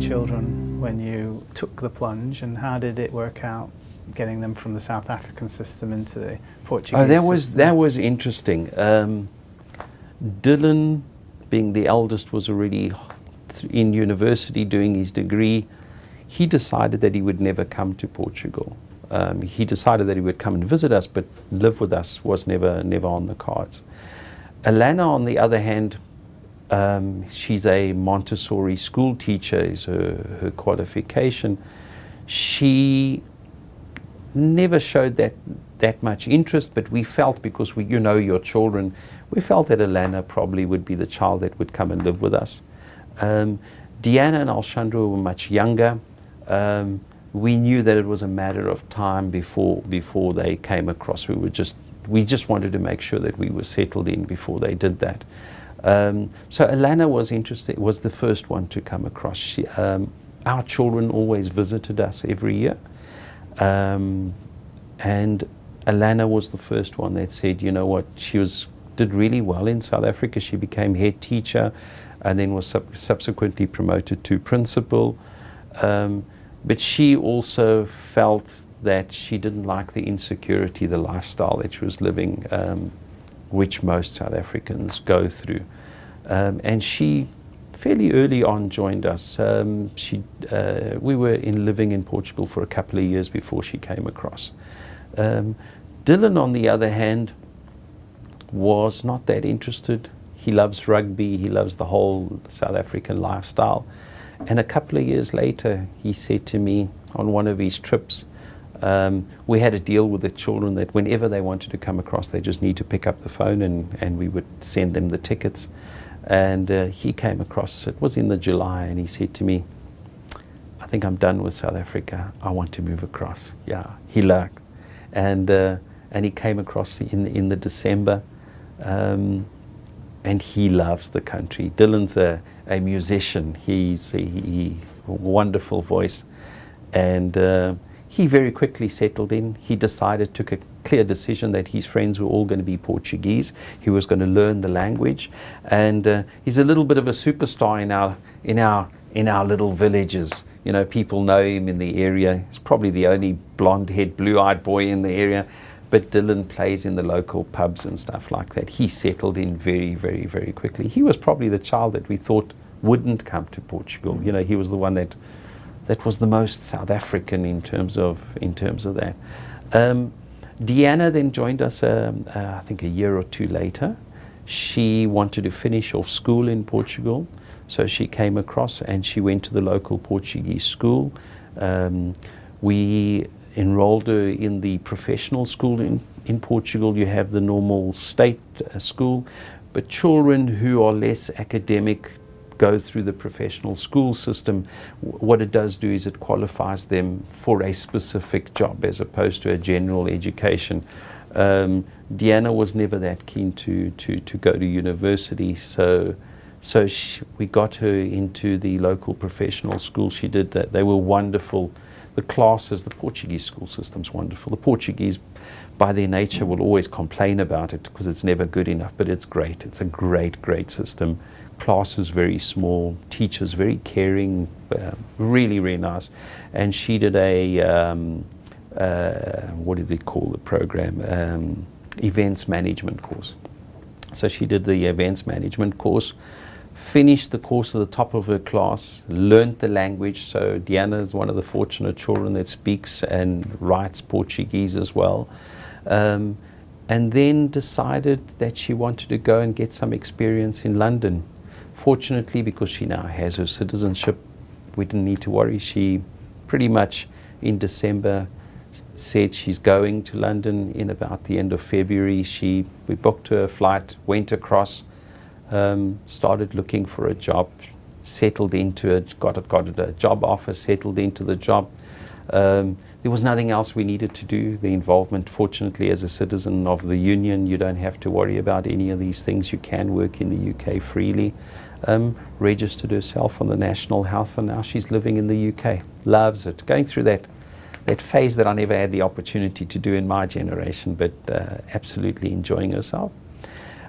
children when you took the plunge, and how did it work out getting them from the South African system into the Portuguese system? That was interesting. Dylan, being the eldest, was already in university doing his degree. He decided that he would never come to Portugal. He decided that he would come and visit us, but live with us was never on the cards. Alana, on the other hand, she's a Montessori school teacher, is her qualification. She never showed that much interest, but we felt, because you know your children, we felt that Alana probably would be the child that would come and live with us. Deanna and Alexandra were much younger. We knew that it was a matter of time before they came across. We just wanted to make sure that we were settled in before they did that. So Alana was the first one to come across. Our children always visited us every year. And Alana was the first one that said, you know what, she did really well in South Africa. She became head teacher and then was subsequently promoted to principal. But she also felt that she didn't like the insecurity, the lifestyle that she was living, which most South Africans go through. And she fairly early on joined us. We were living in Portugal for a couple of years before she came across. Dylan, on the other hand, was not that interested. He loves rugby, he loves the whole South African lifestyle. And a couple of years later, he said to me on one of his trips, we had a deal with the children that whenever they wanted to come across, they just need to pick up the phone and we would send them the tickets. And he came across, it was in the July, and he said to me, I think I'm done with South Africa. I want to move across. Yeah, he liked. And he came across in the December. And he loves the country. Dylan's a musician. He's a wonderful voice. And he very quickly settled in. He took a clear decision that his friends were all going to be Portuguese. He was going to learn the language. And he's a little bit of a superstar in our little villages. You know, people know him in the area. He's probably the only blonde-haired, blue-eyed boy in the area. But Dylan plays in the local pubs and stuff like that. He settled in very, very, very quickly. He was probably the child that we thought wouldn't come to Portugal. You know, he was the one that was the most South African in terms of that. Deanna then joined us, I think a year or two later. She wanted to finish off school in Portugal, so she came across and she went to the local Portuguese school. We enrolled her in the professional school in Portugal. You have the normal state school, but children who are less academic go through the professional school system. What it does do is it qualifies them for a specific job as opposed to a general education. Deanna was never that keen to go to university, so we got her into the local professional school. She did that. They were wonderful. The classes, the Portuguese school system's wonderful. The Portuguese, by their nature, will always complain about it because it's never good enough, but it's great. It's a great, great system. Classes very small, teachers very caring, really, really nice. And she did what do they call the program? Events management course. So she did the events management course, finished the course at the top of her class, learned the language. So Deanna is one of the fortunate children that speaks and writes Portuguese as well. And then decided that she wanted to go and get some experience in London. Fortunately, because she now has her citizenship, we didn't need to worry. She pretty much in December said she's going to London in about the end of February. We booked her a flight, went across, started looking for a job, settled into it, got a job offer, settled into the job. There was nothing else we needed to do. The involvement, fortunately, as a citizen of the Union, you don't have to worry about any of these things. You can work in the UK freely. Registered herself on the National Health, and now she's living in the UK. Loves it. Going through that phase that I never had the opportunity to do in my generation, but absolutely enjoying herself.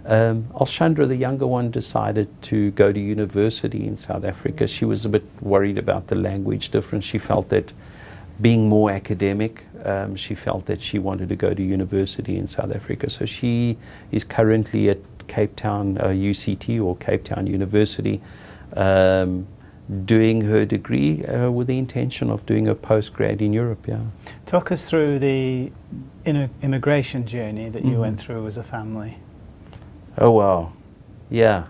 Alshandra, the younger one, decided to go to university in South Africa. She was a bit worried about the language difference. She felt that being more academic, she felt that she wanted to go to university in South Africa. So she is currently at Cape Town UCT, or Cape Town University, doing her degree with the intention of doing a postgrad in Europe. Yeah. Talk us through the immigration journey that you went through as a family. Oh wow, yeah.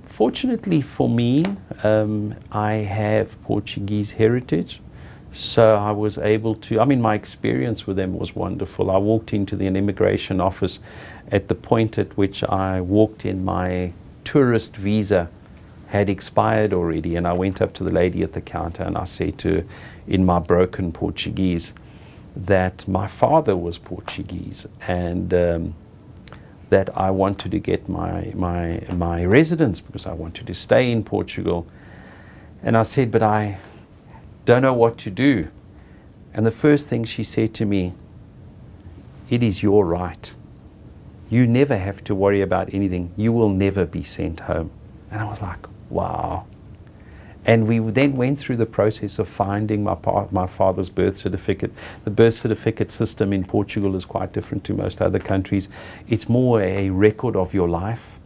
Fortunately for me, I have Portuguese heritage, so I was able to, my experience with them was wonderful. I walked into an immigration office at the point at which I walked in, my tourist visa had expired already, and I went up to the lady at the counter and I said to her in my broken Portuguese that my father was Portuguese, and that I wanted to get my residence because I wanted to stay in Portugal. And I said, but I don't know what to do. And the first thing she said to me, it is your right. You never have to worry about anything. You will never be sent home. And I was like, wow. And we then went through the process of finding my father's birth certificate. The birth certificate system in Portugal is quite different to most other countries. It's more a record of your life.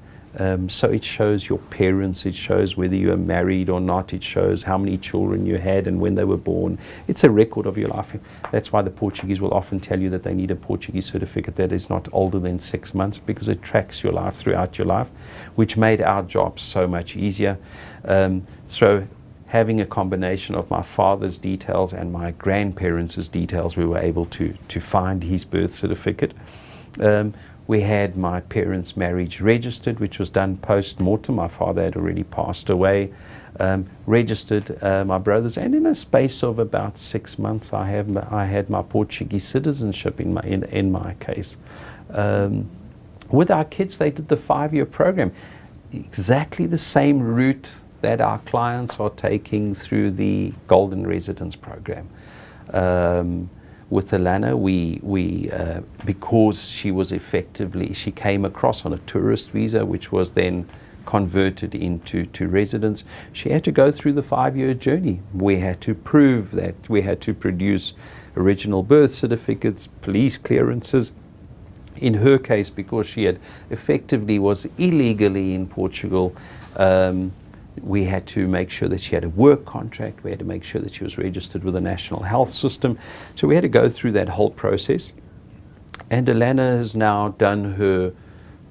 So it shows your parents, it shows whether you are married or not, it shows how many children you had and when they were born. It's a record of your life. That's why the Portuguese will often tell you that they need a Portuguese certificate that is not older than 6 months, because it tracks your life throughout your life, which made our job so much easier. So having a combination of my father's details and my grandparents' details, we were able to find his birth certificate. We had my parents' marriage registered, which was done post-mortem. My father had already passed away. Registered my brothers, and in a space of about 6 months, I had my Portuguese citizenship in my case. With our kids, they did the 5-year program, exactly the same route that our clients are taking through the Golden Residence program. With Alana, we because she came across on a tourist visa, which was then converted into residence. She had to go through the 5-year journey. We had to prove that we had to produce original birth certificates, police clearances. In her case, because she had effectively was illegally in Portugal, we had to make sure that she had a work contract. We had to make sure that she was registered with the National Health System. So we had to go through that whole process. And Alana has now done her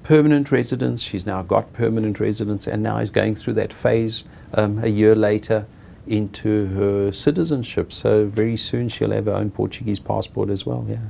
permanent residence. She's now got permanent residence, and now is going through that phase a year later into her citizenship. So very soon she'll have her own Portuguese passport as well, yeah.